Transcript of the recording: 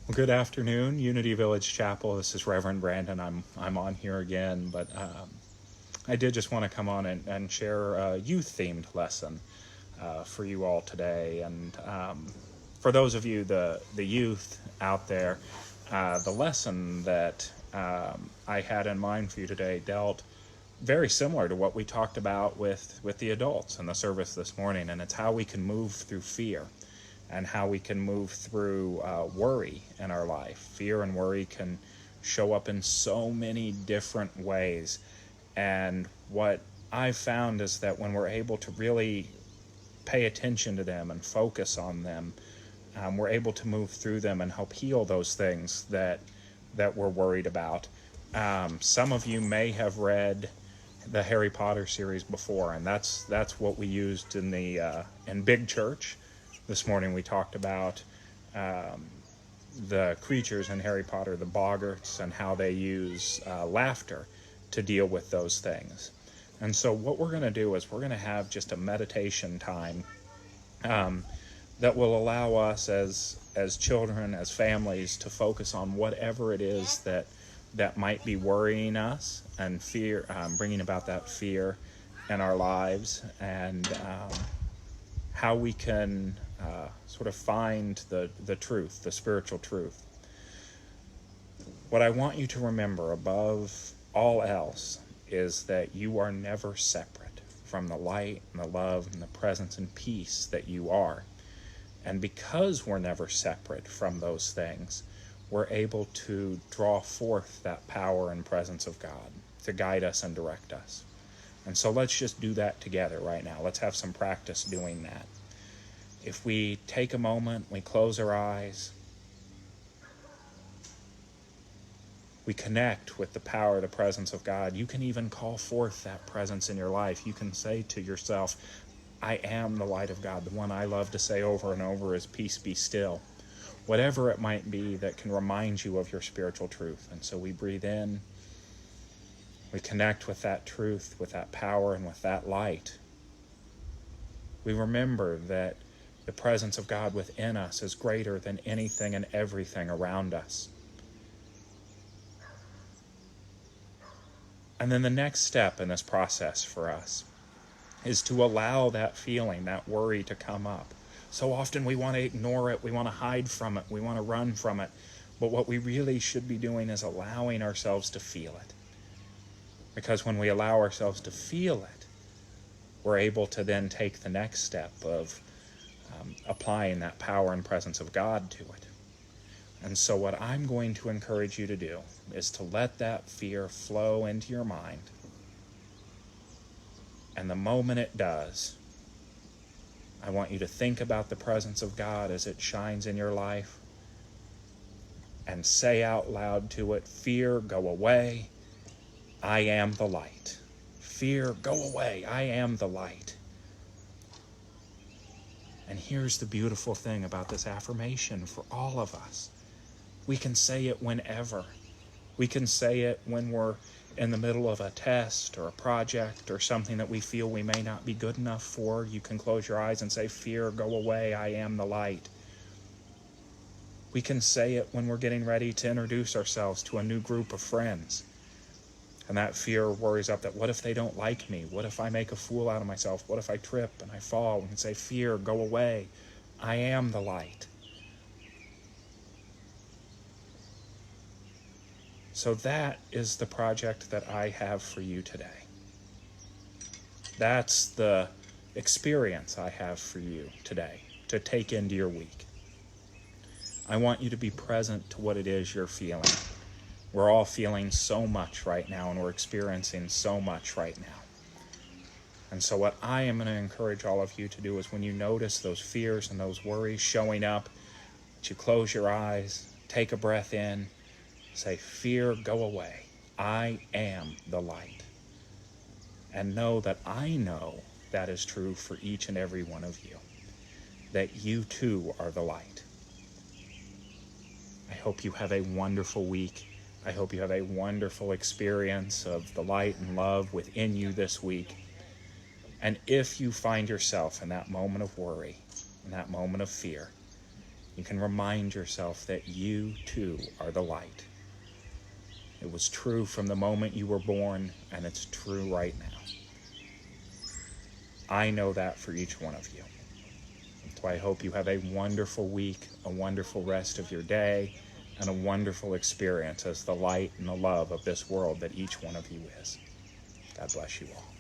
Well, good afternoon, Unity Village Chapel. This is Reverend Brandon. I'm on here again, but I did just want to come on and share a youth-themed lesson for you all today. And for those of you, the youth out there, the lesson that I had in mind for you today dealt very similar to what we talked about with the adults in the service this morning, and it's how we can move through fear and how we can move through worry in our life. Fear and worry can show up in so many different ways. And what I've found is that when we're able to really pay attention to them and focus on them, we're able to move through them and help heal those things that we're worried about. Some of you may have read the Harry Potter series before, and that's what we used in Big Church. This morning we talked about the creatures in Harry Potter, the boggarts, and how they use laughter to deal with those things. And so what we're going to do is we're going to have just a meditation time that will allow us as children, as families, to focus on whatever it is that might be worrying us and fear, bringing about that fear in our lives, and how we can sort of find the truth, the spiritual truth. What I want you to remember above all else is that you are never separate from the light and the love and the presence and peace that you are. And because we're never separate from those things, we're able to draw forth that power and presence of God to guide us and direct us. And so let's just do that together right now. Let's have some practice doing that. If we take a moment, we close our eyes, we connect with the power, the presence of God. You can even call forth that presence in your life. You can say to yourself, I am the light of God. The one I love to say over and over is peace be still. Whatever it might be that can remind you of your spiritual truth. And so we breathe in, we connect with that truth, with that power, and with that light. We remember that the presence of God within us is greater than anything and everything around us. And then the next step in this process for us is to allow that feeling, that worry, to come up. So often we want to ignore it, we want to hide from it, we want to run from it. But what we really should be doing is allowing ourselves to feel it. Because when we allow ourselves to feel it, we're able to then take the next step of applying that power and presence of God to it. And so what I'm going to encourage you to do is to let that fear flow into your mind. And the moment it does, I want you to think about the presence of God as it shines in your life and say out loud to it, fear, go away. I am the light. Fear, go away. I am the light. And here's the beautiful thing about this affirmation for all of us. We can say it whenever. We can say it when we're in the middle of a test or a project or something that we feel we may not be good enough for. You can close your eyes and say, fear, go away. I am the light. We can say it when we're getting ready to introduce ourselves to a new group of friends. And that fear worries up that, what if they don't like me? What if I make a fool out of myself? What if I trip and I fall? We can say, fear, go away. I am the light. So that is the project that I have for you today. That's the experience I have for you today to take into your week. I want you to be present to what it is you're feeling. We're all feeling so much right now, and we're experiencing so much right now. And so what I am going to encourage all of you to do is when you notice those fears and those worries showing up, that you close your eyes, take a breath in, say, fear, go away. I am the light. And know that I know that is true for each and every one of you, that you too are the light. I hope you have a wonderful week. I hope you have a wonderful experience of the light and love within you this week. And if you find yourself in that moment of worry, in that moment of fear, You can remind yourself that you too are the light. It was true from the moment you were born, and it's true right now. I know that for each one of you. So I hope you have a wonderful week, a wonderful rest of your day, and a wonderful experience as the light and the love of this world that each one of you is. God bless you all.